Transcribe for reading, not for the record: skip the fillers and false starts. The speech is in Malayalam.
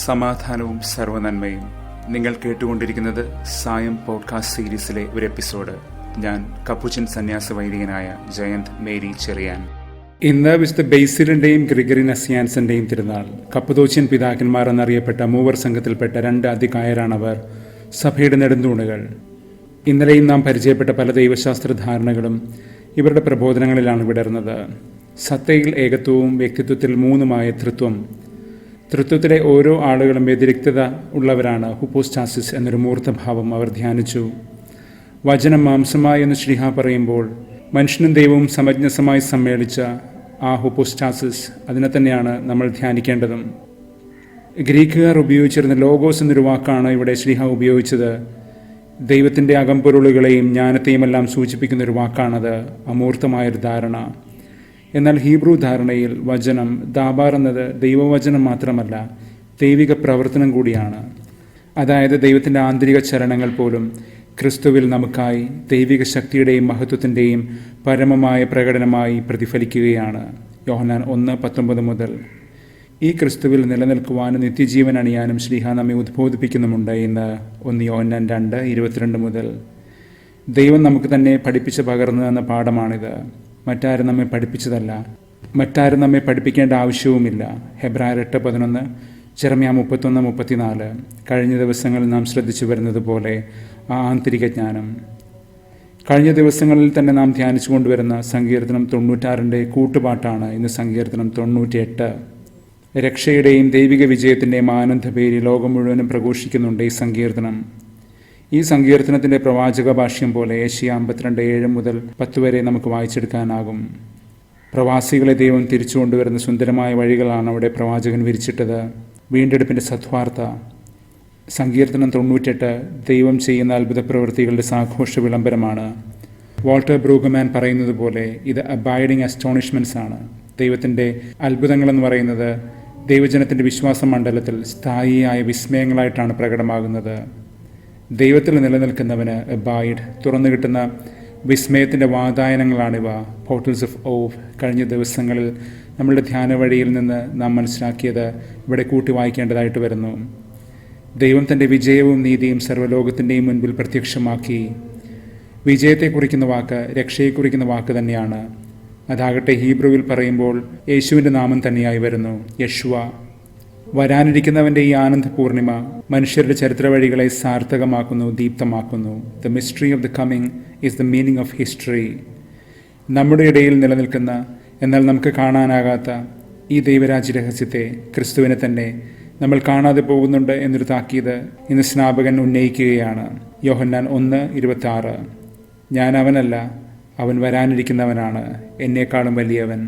സമാധാനവും സർവ്വനന്മയും. നിങ്ങൾ കേട്ടുകൊണ്ടിരിക്കുന്നത് സായം പോഡ്കാസ്റ്റ് സീരീസിലെ ഒരു എപ്പിസോഡ്. ഞാൻ കപ്പുച്ചൻ സന്യാസ വൈദികനായ ജയന്ത് മേരി ചെറിയാൻ. ഇന്ന് വിശുദ്ധ ബേസിലിന്റെയും ഗ്രിഗറി നസിയാൻസിന്റെയും തിരുനാൾ. കപ്പദോച്യൻ പിതാക്കന്മാർ എന്നറിയപ്പെട്ട മൂവർ സംഘത്തിൽപ്പെട്ട 2 അതികായരാണവർ, സഭയുടെ നെടുന്തൂണുകൾ. ഇന്നലെയും നാം പരിചയപ്പെട്ട പല ദൈവശാസ്ത്ര ധാരണകളും ഇവരുടെ പ്രബോധനങ്ങളിലാണ് വിടർന്നത്. സത്തയിൽ ഏകത്വവും വ്യക്തിത്വത്തിൽ 3മായ ത്രിത്വം. ത്രിത്വത്തിലെ ഓരോ ആളുകളും വ്യതിരിക്തത ഉള്ളവരാണ്. ഹുപ്പോസ്റ്റാസിസ് എന്നൊരു മൂർത്തഭാവം അവർ ധ്യാനിച്ചു. വചനം മാംസമായി എന്ന് ശ്രീഹ പറയുമ്പോൾ മനുഷ്യനും ദൈവവും സമഞ്ജസമായി സമ്മേളിച്ച ആ ഹുപ്പോസ്റ്റാസിസ്, അതിനെ തന്നെയാണ് നമ്മൾ ധ്യാനിക്കേണ്ടതും. ഗ്രീക്കുകാർ ഉപയോഗിച്ചിരുന്ന ലോഗോസ് എന്നൊരു വാക്കാണ് ഇവിടെ ശ്രീഹ ഉപയോഗിച്ചത്. ദൈവത്തിൻ്റെ അകംപൊരുളുകളെയും ജ്ഞാനത്തെയുമെല്ലാം സൂചിപ്പിക്കുന്നൊരു വാക്കാണത്, അമൂർത്തമായൊരു ധാരണ. എന്നാൽ ഹീബ്രു ധാരണയിൽ വചനം, ദാബാർ എന്നത് ദൈവവചനം മാത്രമല്ല, ദൈവിക പ്രവർത്തനം കൂടിയാണ്. അതായത് ദൈവത്തിൻ്റെ ആന്തരിക ചലനങ്ങൾ പോലും ക്രിസ്തുവിൽ നമുക്കായി ദൈവിക ശക്തിയുടെയും മഹത്വത്തിൻ്റെയും പരമമായ പ്രകടനമായി പ്രതിഫലിക്കുകയാണ്. യോഹന്നാൻ 1:19 മുതൽ. ഈ ക്രിസ്തുവിൽ നിലനിൽക്കുവാനും നിത്യജീവൻ അണിയാനും ശ്രീഹ നമ്മെ ഉദ്ബോധിപ്പിക്കുന്നുമുണ്ട് എന്ന് 1 യോഹന്നാൻ 2:22 മുതൽ. ദൈവം നമുക്ക് തന്നെ പഠിപ്പിച്ച് പകർന്നു എന്ന പാഠമാണിത്. മറ്റാരും നമ്മെ പഠിപ്പിച്ചതല്ല, മറ്റാരും നമ്മെ പഠിപ്പിക്കേണ്ട ആവശ്യവുമില്ല. ഹെബ്രായർ 8:11, ജെറമ്യാ 31:34. കഴിഞ്ഞ ദിവസങ്ങളിൽ നാം ശ്രദ്ധിച്ചു വരുന്നത് പോലെ ആ ആന്തരിക ജ്ഞാനം. കഴിഞ്ഞ ദിവസങ്ങളിൽ തന്നെ നാം ധ്യാനിച്ചു കൊണ്ടുവരുന്ന സങ്കീർത്തനം 96 കൂട്ടുപാട്ടാണ് ഇന്ന് സങ്കീർത്തനം 98. രക്ഷയുടെയും ദൈവിക വിജയത്തിൻ്റെയും ആനന്ദപേരി ലോകം മുഴുവനും പ്രഘോഷിക്കുന്നുണ്ട് ഈ സങ്കീർത്തനം. ഈ സങ്കീർത്തനത്തിൻ്റെ പ്രവാചക ഭാഷ്യം പോലെ ഏഷ്യ 52:7 മുതൽ 10 വരെ നമുക്ക് വായിച്ചെടുക്കാനാകും. പ്രവാസികളെ ദൈവം തിരിച്ചു കൊണ്ടുവരുന്ന സുന്ദരമായ വഴികളാണ് അവിടെ പ്രവാചകൻ വിരിച്ചിട്ടത്. വീണ്ടെടുപ്പിൻ്റെ സദ്വാർത്ത. സങ്കീർത്തനം 98 ദൈവം ചെയ്യുന്ന അത്ഭുത പ്രവൃത്തികളുടെ സാഘോഷ വിളംബരമാണ്. വാൾട്ടർ ബ്രൂഗ്മാൻ പറയുന്നത് പോലെ ഇത് അബൈഡിങ് അസ്റ്റോണിഷ്മെൻറ്റ്സ് ആണ്. ദൈവത്തിൻ്റെ അത്ഭുതങ്ങളെന്ന് പറയുന്നത് ദൈവജനത്തിൻ്റെ വിശ്വാസ മണ്ഡലത്തിൽ സ്ഥായിയായ വിസ്മയങ്ങളായിട്ടാണ് പ്രകടമാകുന്നത്. ദൈവത്തിൽ നിലനിൽക്കുന്നവന് അബൈഡ്, തുറന്നു കിട്ടുന്ന വിസ്മയത്തിൻ്റെ വാതായനങ്ങളാണിവ, പോർട്ടൽസ് ഓഫ് ഓവ്. കഴിഞ്ഞ ദിവസങ്ങളിൽ നമ്മളുടെ ധ്യാന വഴിയിൽ നിന്ന് നാം മനസ്സിലാക്കിയത് ഇവിടെ കൂട്ടി വായിക്കേണ്ടതായിട്ട് വരുന്നു. ദൈവം തൻ്റെ വിജയവും നീതിയും സർവ്വലോകത്തിൻ്റെയും മുൻപിൽ പ്രത്യക്ഷമാക്കി. വിജയത്തെ കുറിക്കുന്ന വാക്ക് രക്ഷയെ കുറിക്കുന്ന വാക്ക് തന്നെയാണ്. അതാകട്ടെ ഹീബ്രുവിൽ പറയുമ്പോൾ യേശുവിൻ്റെ നാമം തന്നെയായി വരുന്നു, യശുവ. വരാനിരിക്കുന്നവൻ്റെ ഈ ആനന്ദ പൂർണിമ മനുഷ്യരുടെ ചരിത്ര വഴികളെ സാർത്ഥകമാക്കുന്നു, ദീപ്തമാക്കുന്നു. The mystery of the coming is the meaning of history. നമ്മുടെ ഇടയിൽ നിലനിൽക്കുന്ന എന്നാൽ നമുക്ക് കാണാനാകാത്ത ഈ ദൈവരാജ്യ രഹസ്യത്തെ, ക്രിസ്തുവിനെ തന്നെ നമ്മൾ കാണാതെ പോകുന്നുണ്ട് എന്നൊരു താക്കീത് ഇന്ന് സ്നാപകൻ ഉന്നയിക്കുകയാണ്. യോഹന്നാൻ 1:26. ഞാൻ അവനല്ല, അവൻ വരാനിരിക്കുന്നവനാണ്, എന്നേക്കാളും വലിയവൻ.